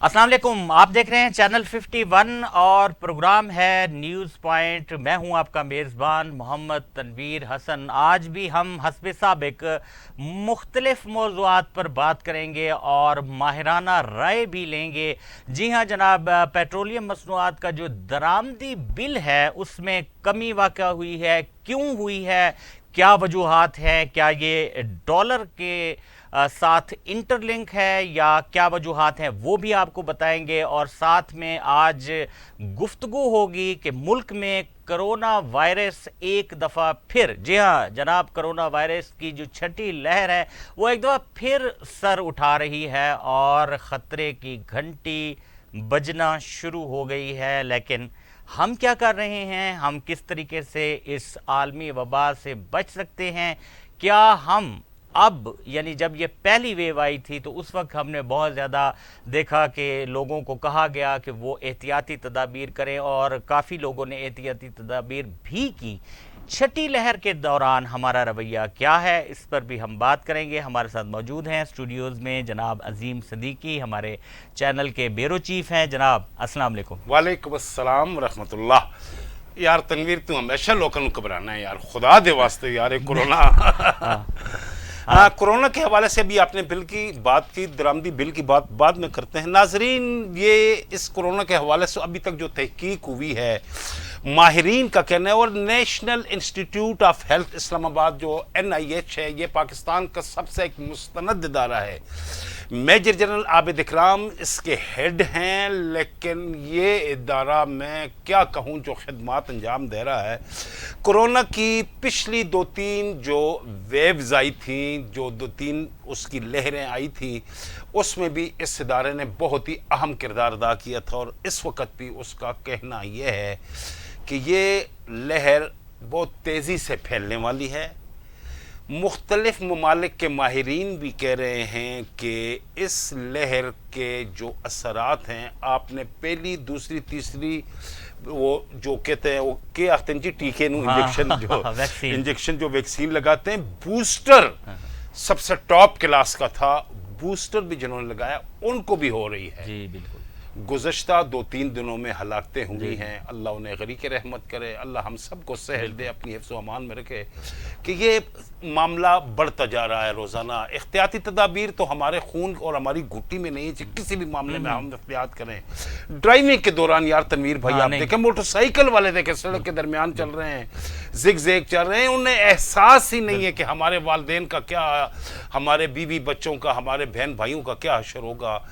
अस्सलाम वालेकुम। आप देख रहे हैं चैनल 51 और प्रोग्राम है न्यूज़ पॉइंट। मैं हूं आपका मेज़बान मोहम्मद तनवीर हसन। आज भी हम हस्ब साबिक मुख्तलिफ मौज़ूआत पर बात करेंगे और माहिराना राय भी लेंगे। जी हाँ जनाब, पेट्रोलियम मसनूआत का जो दरामदी बिल है उसमें कमी वाक़ा हुई है, क्यों हुई है, क्या वजूहात हैं, क्या ये डॉलर के साथ इंटरलिंक है या क्या वजूहात हैं वो भी आपको बताएंगे। और साथ में आज गुफ्तगू होगी कि मुल्क में करोना वायरस एक दफ़ा फिर, जी हाँ जनाब, करोना वायरस की जो छठी लहर है वो एक दफ़ा फिर सर उठा रही है और ख़तरे की घंटी बजना शुरू हो गई है। लेकिन हम क्या कर रहे हैं, हम किस तरीके से इस आलमी वबा से बच सकते हैं? क्या हम अब, यानी जब ये पहली वेव आई थी तो उस वक्त हमने बहुत ज़्यादा देखा कि लोगों को कहा गया कि वो एहतियाती तदाबीर करें और काफ़ी लोगों ने एहतियाती तदाबीर भी की। छठी लहर के दौरान हमारा रवैया क्या है, इस पर भी हम बात करेंगे। हमारे साथ मौजूद हैं स्टूडियोज़ में जनाब अजीम सदीकी, हमारे चैनल के ब्यूरो चीफ हैं। जनाब अस्सलाम वालेकुम। वालेकुम अस्सलाम रहमतुल्लाह। यार तनवीर तू हमेशा लोगों को घबराना है यार, खुदा दे वास्ते यार, ये कोरोना हाँ हाँ, हाँ कोरोना के हवाले से भी आपने बिल की बात की, दरामदी बिल की बात बाद में करते हैं। नाजरीन, ये इस कोरोना के हवाले से अभी तक जो तहकीक हुई है, माहिरीन का कहना है, और national institute of health Islamabad जो NIH है, ये पाकिस्तान का सबसे एक मुस्तनद इदारा है। मेजर जनरल आबिद इकराम इसके हेड हैं, लेकिन ये इदारा मैं क्या कहूँ जो खिदमात अंजाम दे रहा है। कोरोना की पिछली 2-3 जो वेव्स आई थी, जो 2-3 उसकी लहरें आई थी, उसमें भी इस इदारे ने बहुत ही अहम किरदार अदा किया था। और इस वक्त भी उसका कहना यह है कि ये लहर बहुत तेज़ी से फैलने वाली है। मुख्तलिफ ममालिक के माहिरीन भी कह रहे हैं कि इस लहर के जो असरात हैं, आपने पहली, दूसरी, तीसरी, वो जो कहते हैं वो के आखते हैं जी, टीके इंजेक्शन, जो वैक्सीन। इंजेक्शन जो वैक्सीन लगाते हैं, बूस्टर सबसे टॉप क्लास का था। बूस्टर भी जिन्होंने लगाया उनको भी हो रही है। जी बिल्कुल। गुज़श्ता 2-3 दिनों में हलाकतें हुई जी हैं। अल्लाह उन्हें गरीक रहमत करे, अल्लाह हम सबको सेहत दे, अपनी हिफ्ज़ व अमान में रखे। कि ये मामला बढ़ता जा रहा है रोज़ाना। एहतियाती तदाबीर तो हमारे खून और हमारी घुट्टी में नहीं है कि किसी भी मामले में हम एहतियात करें। ड्राइविंग के दौरान यार तनवीर भाई, हाँ आप नहीं। देखें मोटरसाइकिल वाले देखें सड़क के दरमियान चल रहे हैं, जिग जैग चल रहे हैं, उन्हें एहसास ही नहीं है कि हमारे वालदेन का क्या, हमारे बीवी बच्चों का, हमारे बहन भाइयों का क्या हशर होगा।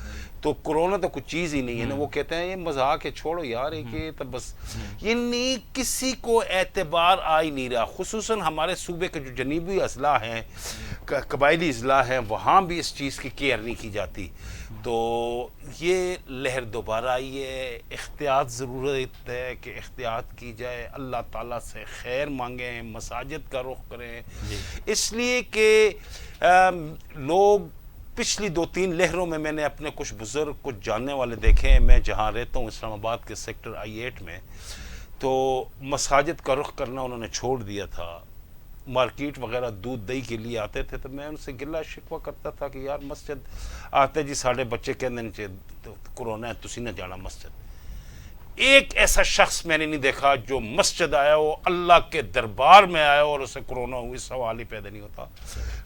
तो कोरोना तो कुछ चीज़ ही नहीं है ना। वो कहते हैं ये मजाक है, छोड़ो यार, एक ये तो बस, ये नहीं, किसी को एतबार आ ही नहीं रहा। खुसूसन हमारे सूबे के जो जनीबी अजला हैं, कबायली अजला हैं, वहाँ भी इस चीज़ की केयर नहीं की जाती। तो ये लहर दोबारा आई है। एहतियात ज़रूरत है कि एहतियात की जाए, अल्लाह ताला से खैर मांगें, मसाजिद का रुख करें, इसलिए कि लोग पिछली 2-3 लहरों में मैंने अपने कुछ बुज़ुर्ग, कुछ जानने वाले देखे हैं। मैं जहाँ रहता हूँ इस्लामाबाद के सेक्टर I8 में, तो मसाजिद का रुख करना उन्होंने छोड़ दिया था। मार्केट वगैरह दूध दही के लिए आते थे, तो मैं उनसे गिला शिकवा करता था कि यार मस्जिद आते जी साढ़े बच्चे कहने नीचे कोरोना है, तुसी ना जाना मस्जिद। एक ऐसा शख्स मैंने नहीं देखा जो मस्जिद आया हो, अल्लाह के दरबार में आया और उसे कोरोना हुई, सवाल ही पैदा नहीं होता।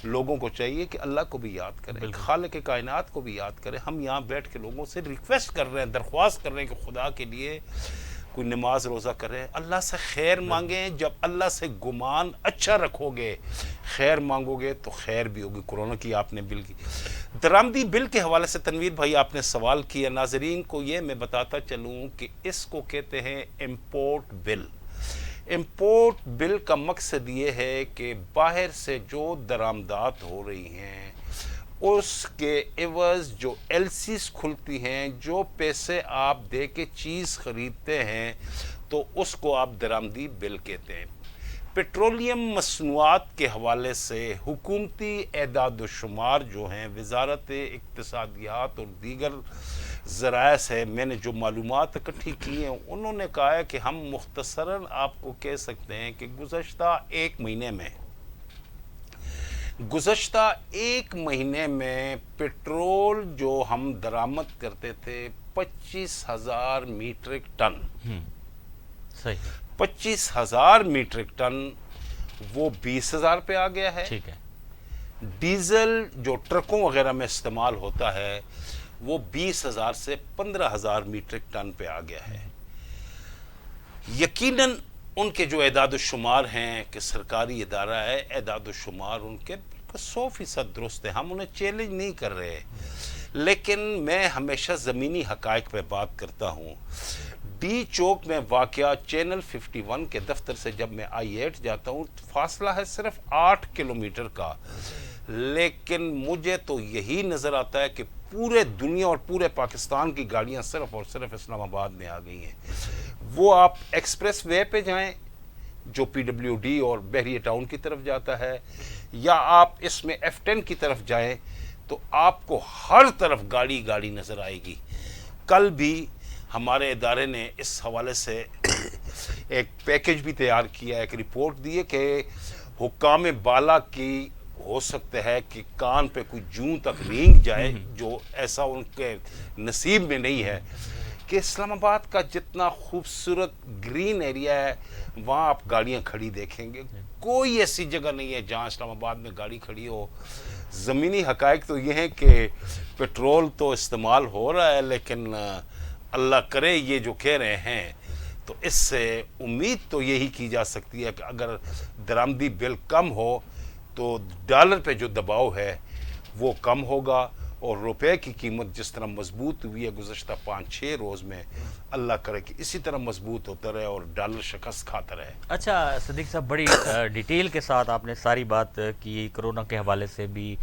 लोगों को चाहिए कि अल्लाह को भी याद करें, खालिक कायनात को भी याद करें। हम यहाँ बैठ के लोगों से रिक्वेस्ट कर रहे हैं, दरख्वास्त कर रहे हैं कि खुदा के लिए कोई नमाज रोज़ा करें, अल्लाह से खैर मांगें। जब अल्लाह से गुमान अच्छा रखोगे, खैर मांगोगे, तो खैर भी होगी। कोरोना की आपने बिल की, दरामदी बिल के हवाले से तनवीर भाई आपने सवाल किया। नाजरीन को ये मैं बताता चलूँ कि इसको कहते हैं इम्पोर्ट बिल। इम्पोर्ट बिल का मकसद ये है कि बाहर से जो दरामदात हो रही हैं, उसके एवज़ जो LCs खुलती हैं, जो पैसे आप दे के चीज़ ख़रीदते हैं, तो उसको आप दरामदी बिल कहते हैं। पेट्रोलियम मसनूआत के हवाले से हुकूमती एदाद शुमार जो हैं, वजारत इक्तिसादियात और दीगर ज़राए से मैंने जो मालूमात इकट्ठी की हैं, उन्होंने कहा है कि हम मुख्तसरन आपको कह सकते हैं कि गुज़श्ता 1 महीने में गुज़श्ता एक महीने में पेट्रोल जो हम दरामद करते थे 25,000 मीट्रिक टन, सही, 25,000 मीट्रिक टन वो 20,000 पे आ गया है। ठीक है। डीजल जो ट्रकों वगैरह में इस्तेमाल होता है वो 20,000 से 15,000 मीट्रिक टन पे आ गया है। यकीनन उनके जो एदाद शुमार हैं कि सरकारी इदारा है, एदाद शुमार उनके 100% दुरुस्त है, हम उन्हें चैलेंज नहीं कर रहे, लेकिन मैं हमेशा ज़मीनी हकायक पे बात करता हूँ। डी चौक में वाक़या चैनल 51 के दफ्तर से जब मैं I8 जाता हूँ फासला है सिर्फ 8 किलोमीटर का, लेकिन मुझे तो यही नज़र आता है कि पूरे दुनिया और पूरे पाकिस्तान की गाड़ियाँ सिर्फ और सिर्फ इस्लामाबाद में आ गई हैं। वो आप एक्सप्रेस वे पे जाएं जो PWD और बहरिया टाउन की तरफ जाता है, या आप इसमें F10 की तरफ जाएं तो आपको हर तरफ गाड़ी गाड़ी नज़र आएगी। कल भी हमारे इदारे ने इस हवाले से एक पैकेज भी तैयार किया, एक रिपोर्ट दी है कि हुक्काम बाला की हो सकता है कि कान पे कोई जूं तक रेंग जाए, जो ऐसा उनके नसीब में नहीं है कि इस्लामाबाद का जितना खूबसूरत ग्रीन एरिया है वहाँ आप गाड़ियाँ खड़ी देखेंगे। कोई ऐसी जगह नहीं है जहाँ इस्लामाबाद में गाड़ी खड़ी हो। ज़मीनी हकायक तो ये है कि पेट्रोल तो इस्तेमाल हो रहा है, लेकिन अल्लाह करे ये जो कह रहे हैं तो इससे उम्मीद तो यही की जा सकती है कि अगर दरामदी बिल कम हो तो डॉलर पे जो दबाव है वो कम होगा, और रुपए की कीमत जिस तरह मजबूत हुई है गुज़श्ता 5-6 रोज़ में, अल्लाह करे कि इसी तरह मजबूत होता रहे और डॉलर शिकस्त खाता रहे। अच्छा सदीक साहब, बड़ी डिटेल के साथ आपने सारी बात की, कोरोना के हवाले से भी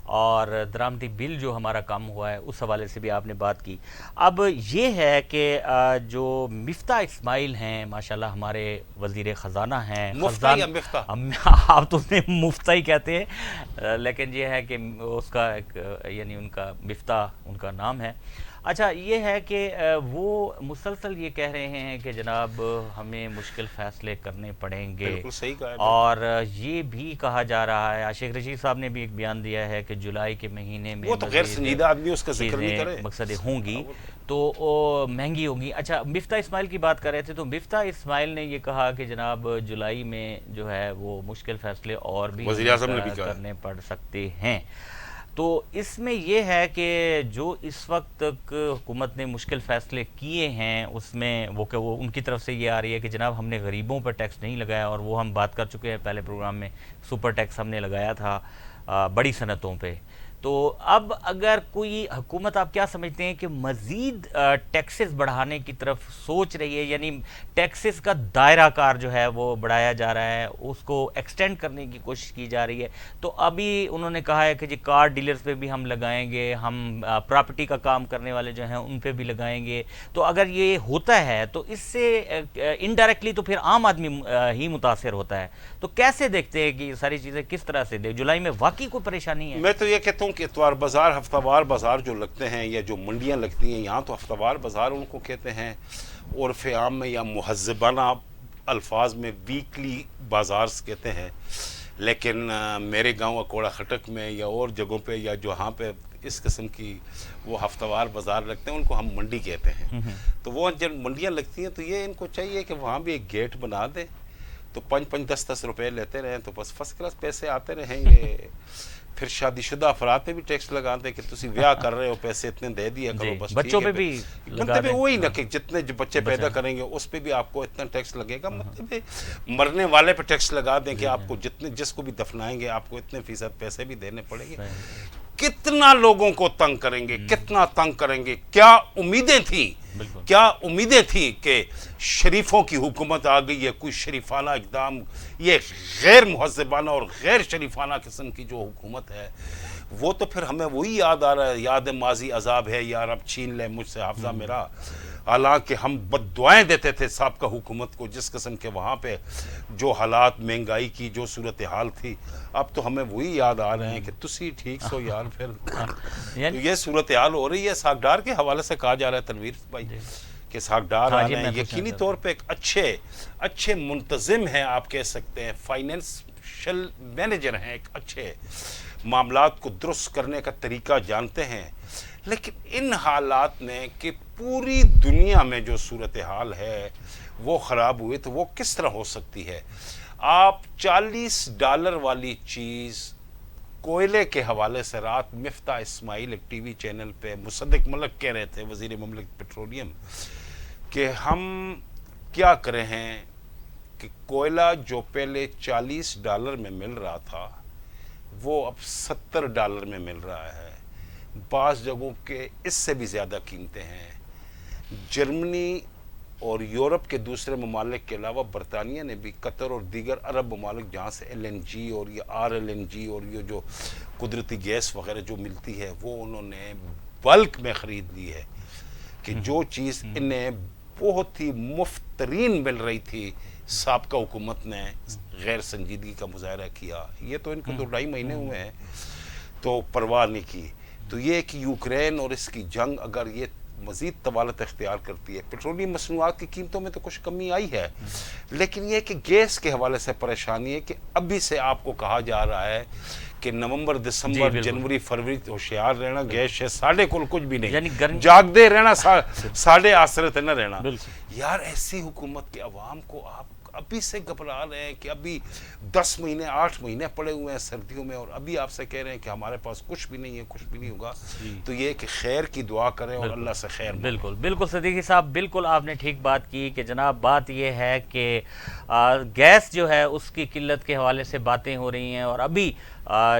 और दरामदी बिल जो हमारा कम हुआ है उस हवाले से भी आपने बात की। अब ये है कि जो मिफ्ता इस्माइल हैं माशाल्लाह हमारे वज़ीर ख़जाना हैं, आप तो उन्हें मुफ्ता ही कहते हैं, लेकिन ये है कि उसका एक यानी उनका मिफ्ता उनका नाम है। अच्छा ये है कि वो मुसलसल ये कह रहे हैं कि जनाब हमें मुश्किल फ़ैसले करने पड़ेंगे, बिल्कुल सही कहा है। और ये भी कहा जा रहा है, आशिक रशीद साहब ने भी एक बयान दिया है कि जुलाई के महीने में वो तो गैर संजीदा आदमी उसका जिक्र नहीं करे, मकसद होंगी तो महंगी होगी। अच्छा मिफ्ता इस्माइल की बात कर रहे थे, तो मिफ्ता इस्माइल ने ये कहा कि जनाब जुलाई में जो है वो मुश्किल फ़ैसले और भी करने पड़ सकते हैं। तो इसमें यह है कि जो इस वक्त तक हुकूमत ने मुश्किल फ़ैसले किए हैं उसमें वो उनकी तरफ से ये आ रही है कि जनाब हमने गरीबों पर टैक्स नहीं लगाया, और वो हम बात कर चुके हैं पहले प्रोग्राम में, सुपर टैक्स हमने लगाया था बड़ी सनतों पे। तो अब अगर कोई हुकूमत, आप क्या समझते हैं कि मज़ीद टैक्सेस बढ़ाने की तरफ सोच रही है, यानी टैक्सेस का दायरा कार जो है वो बढ़ाया जा रहा है, उसको एक्सटेंड करने की कोशिश की जा रही है? तो अभी उन्होंने कहा है कि जी कार डीलर्स पे भी हम लगाएंगे, हम प्रॉपर्टी का काम करने वाले जो हैं उन पे भी लगाएंगे। तो अगर ये होता है तो इससे इनडायरेक्टली तो फिर आम आदमी ही मुतासर होता है। तो कैसे देखते हैं कि ये सारी चीज़ें किस तरह से जुलाई में वाकई कोई परेशानी है? मैं तो ये कहता हूँ कि इतवार बाजार, हफ्तावार बाजार जो लगते हैं या जो मंडियाँ लगती हैं, यहाँ तो हफ्तावार बाजार उनको कहते हैं, उर्फ़ आम में या मुहज़्ज़बाना अल्फाज में वीकली बाजार कहते हैं, लेकिन मेरे गांव अकोड़ा खटक में या और जगहों पे या जहाँ पे इस किस्म की वो हफ्तावार बाजार लगते हैं उनको हम मंडी कहते हैं। तो वो जब मंडियाँ लगती हैं तो ये इनको चाहिए कि वहाँ भी एक गेट बना दें, तो 5-5, 10-10 रुपये लेते रहें तो बस फर्स्ट क्लास पैसे आते रहेंगे। फिर शादीशुदा अफराद पे भी टैक्स लगाते कि तुम ब्याह कर रहे हो, पैसे इतने दे दिया करो, बस बच्चों पे भी मतलब वही ना कि जितने जो बच्चे पैदा करेंगे उस पे भी आपको इतना टैक्स लगेगा, मतलब मरने वाले पे टैक्स लगा दें कि आपको जितने जिसको भी दफनाएंगे आपको इतने फीसद पैसे भी देने पड़ेंगे। कितना लोगों को तंग करेंगे, कितना तंग करेंगे। क्या उम्मीदें थी, क्या उम्मीदें थी कि शरीफों की हुकूमत आ गई है, कोई शरीफाना इक़दाम, ये गैर मुहज़्ज़बाना और गैर शरीफाना किस्म की जो हुकूमत है वो तो फिर हमें वही याद आ रहा है, याद माजी अजाब है यार अब छीन ले मुझसे हाफ़ज़ा मेरा। हालांकि हम बद्दुआएं देते थे साबका हुकूमत को, जिस किस्म के वहाँ पे जो हालात, महंगाई की जो सूरत हाल थी, अब तो हमें वही याद आ रहे हैं कि तुसी ठीक सो यार। फिर तो ये सूरत हाल हो रही है। सागडार के हवाले से कहा जा रहा है तनवीर भाई कि सागडार आने यकीनी तौर पे एक अच्छे मुंतज़िम हैं, आप कह सकते हैं, फाइनेंस فائنینشل مینیجر ہیں, ایک اچھے معاملات کو درست کرنے کا طریقہ جانتے ہیں, لیکن ان حالات میں کہ پوری دنیا میں جو صورتحال ہے وہ خراب ہوئی, تو وہ کس طرح ہو سکتی ہے؟ آپ $40 والی چیز کوئلے کے حوالے سے رات مفتاح اسماعیل ایک ٹی وی چینل پہ مصدق ملک کہہ رہے تھے, وزیر مملکت پیٹرولیم, کہ ہم کیا کریں ہیں کہ کوئلہ جو پہلے $40 میں مل رہا تھا وہ اب $70 میں مل رہا ہے, بعض جگہوں کے اس سے بھی زیادہ قیمتیں ہیں. جرمنی اور یورپ کے دوسرے ممالک کے علاوہ برطانیہ نے بھی قطر اور دیگر عرب ممالک جہاں سے LNG اور یہ RLNG اور یہ جو قدرتی گیس وغیرہ جو ملتی ہے وہ انہوں نے بلک میں خرید لی ہے, کہ جو چیز انہیں بہت ہی مفت ترین مل رہی تھی سابقہ حکومت نے غیر سنجیدگی کا مظاہرہ کیا. یہ تو ان کو 2-2.5 مہینے ہوئے ہیں تو پرواہ نہیں کی. تو یہ کہ یوکرین اور اس کی جنگ اگر یہ مزید طوالت اختیار کرتی ہے, پیٹرولیم مصنوعات کی قیمتوں میں تو کچھ کمی آئی ہے, لیکن یہ کہ گیس کے حوالے سے پریشانی ہے کہ ابھی سے آپ کو کہا جا رہا ہے کہ نومبر دسمبر جنوری فروری ہوشیار رہنا, گیس ہے ساڑھے کچھ بھی نہیں, جاگ دے رہنا, ساڑھے آسرت نہ رہنا. یار ایسی حکومت کے عوام کو آپ ابھی سے گھبرا رہے ہیں کہ ابھی 10 مہینے 8 مہینے پڑے ہوئے ہیں سردیوں میں, اور ابھی آپ سے کہہ رہے ہیں کہ ہمارے پاس کچھ بھی نہیں ہے, کچھ بھی نہیں ہوگا. تو یہ کہ خیر کی دعا کریں اور اللہ سے خیر. بالکل بالکل صدیقی صاحب, بالکل آپ نے ٹھیک بات کی کہ جناب بات یہ ہے کہ گیس جو ہے اس کی قلت کے حوالے سے باتیں ہو رہی ہیں, اور ابھی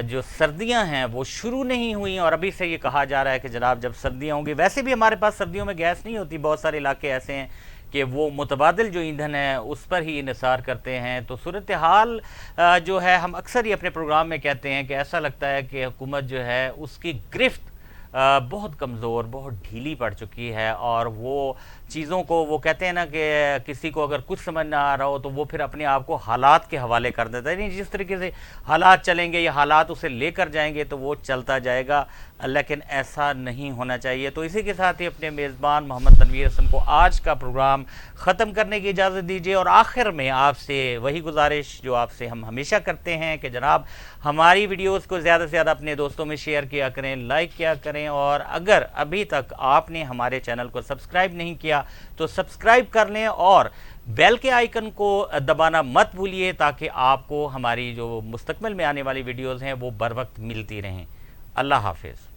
جو سردیاں ہیں وہ شروع نہیں ہوئی ہیں, اور ابھی سے یہ کہا جا رہا ہے کہ جناب جب سردیاں ہوں گی, ویسے بھی ہمارے پاس سردیوں میں گیس نہیں ہوتی, بہت سارے علاقے ایسے ہیں کہ وہ متبادل جو ایندھن ہے اس پر ہی انحصار کرتے ہیں. تو صورتحال جو ہے ہم اکثر ہی اپنے پروگرام میں کہتے ہیں کہ ایسا لگتا ہے کہ حکومت جو ہے اس کی گرفت بہت کمزور, بہت ڈھیلی پڑ چکی ہے, اور وہ چیزوں کو وہ کہتے ہیں نا کہ کسی کو اگر کچھ سمجھ نہ آ رہا ہو تو وہ پھر اپنے آپ کو حالات کے حوالے کر دیتا ہے, یعنی جس طریقے سے حالات چلیں گے یا حالات اسے لے کر جائیں گے تو وہ چلتا جائے گا, لیکن ایسا نہیں ہونا چاہیے. تو اسی کے ساتھ ہی اپنے میزبان محمد تنویر حسن کو آج کا پروگرام ختم کرنے کی اجازت دیجیے, اور آخر میں آپ سے وہی گزارش جو آپ سے ہم ہمیشہ کرتے ہیں کہ جناب ہماری ویڈیوز کو زیادہ سے زیادہ اپنے دوستوں میں شیئر کیا کریں, لائک کیا کریں, اور اگر ابھی تک آپ نے ہمارے چینل کو سبسکرائب نہیں کیا تو سبسکرائب کر لیں, اور بیل کے آئیکن کو دبانا مت بھولیے تاکہ آپ کو ہماری جو مستقبل میں آنے والی ویڈیوز ہیں وہ بر وقت ملتی رہیں. اللہ حافظ.